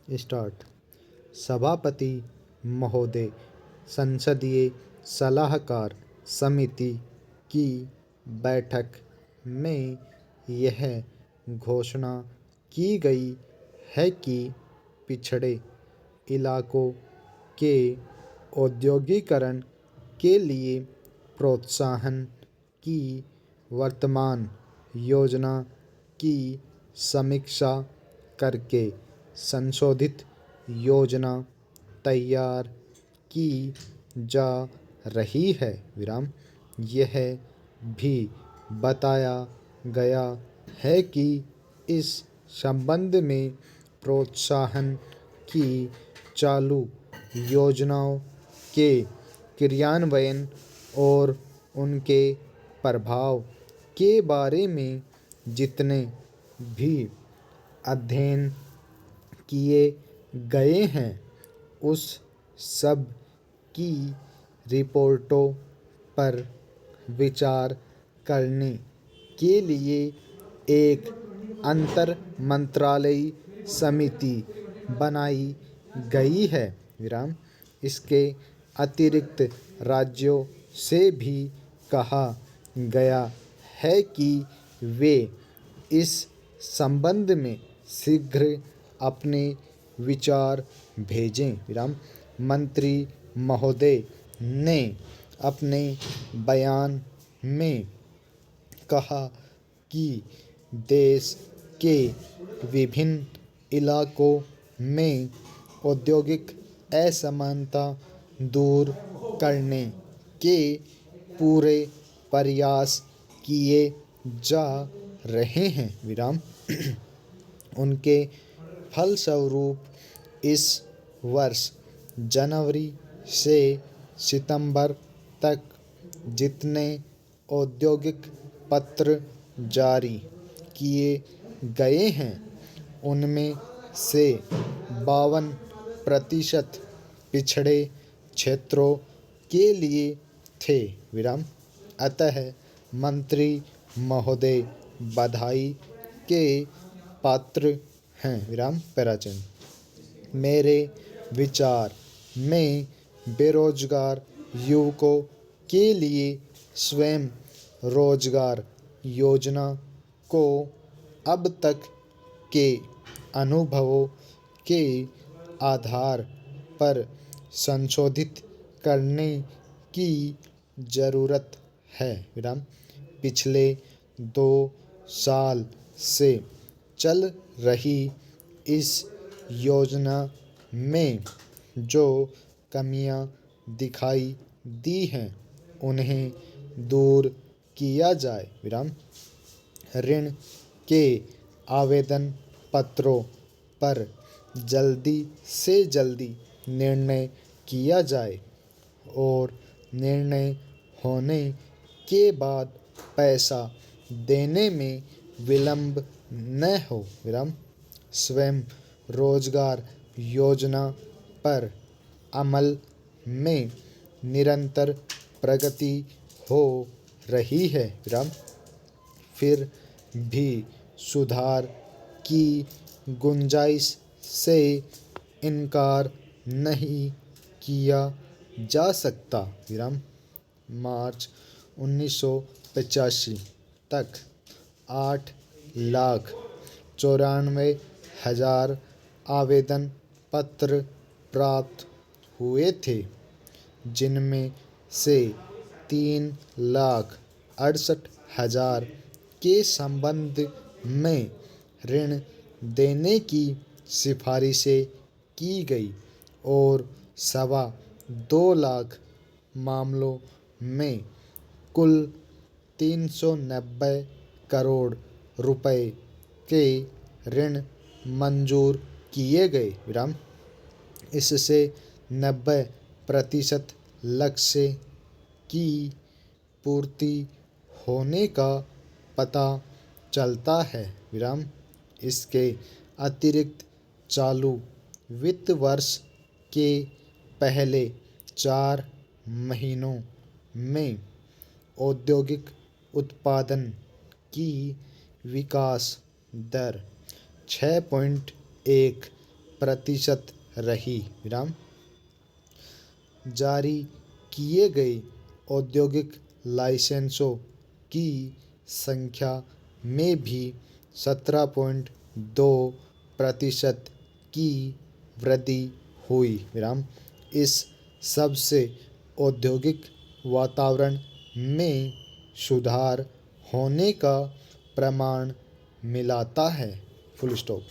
Start. सभापति महोदय, संसदीय सलाहकार समिति की बैठक में यह घोषणा की गई है कि पिछड़े इलाकों के औद्योगिकरण के लिए प्रोत्साहन की वर्तमान योजना की समीक्षा करके संशोधित योजना तैयार की जा रही है। यह भी बताया गया है कि इस संबंध में प्रोत्साहन की चालू योजनाओं के क्रियान्वयन और उनके प्रभाव के बारे में जितने भी अध्ययन किए गए हैं उस सब की रिपोर्टों पर विचार करने के लिए एक अंतर मंत्रालयी समिति बनाई गई है। इसके अतिरिक्त राज्यों से भी कहा गया है कि वे इस संबंध में शीघ्र अपने विचार भेजें। मंत्री महोदय ने अपने बयान में कहा कि देश के विभिन्न इलाकों में औद्योगिक असमानता दूर करने के पूरे प्रयास किए जा रहे हैं। उनके फलस्वरूप इस वर्ष जनवरी से सितंबर तक जितने औद्योगिक पत्र जारी किए गए हैं उनमें से 52% पिछड़े क्षेत्रों के लिए थे। अतः मंत्री महोदय बधाई के पात्र हैं। पैराचन। मेरे विचार में बेरोजगार युवकों के लिए स्वयं रोजगार योजना को अब तक के अनुभवों के आधार पर संशोधित करने की ज़रूरत है। पिछले 2 साल से चल रही इस योजना में जो कमियां दिखाई दी हैं उन्हें दूर किया जाए। ऋण के आवेदन पत्रों पर जल्दी से जल्दी निर्णय किया जाए और निर्णय होने के बाद पैसा देने में विलंब न हो। स्वयं रोजगार योजना पर अमल में निरंतर प्रगति हो रही है। फिर भी सुधार की गुंजाइश से इनकार नहीं किया जा सकता। मार्च 1985 तक 8,94,000 आवेदन पत्र प्राप्त हुए थे जिनमें से 3,68,000 के संबंध में ऋण देने की सिफारिशें की गई और 2.25 लाख मामलों में कुल 390 करोड़ रुपए के ऋण मंजूर किए गए। इससे 90% लक्ष्य की पूर्ति होने का पता चलता है। इसके अतिरिक्त चालू वित्त वर्ष के पहले 4 महीनों में औद्योगिक उत्पादन की विकास दर 6.1 प्रतिशत रही। विराम। जारी किए गए औद्योगिक लाइसेंसों की संख्या में भी 17.2% की वृद्धि हुई। विराम। इस सब से औद्योगिक वातावरण में सुधार होने का प्रमाण मिलता है। Full stop.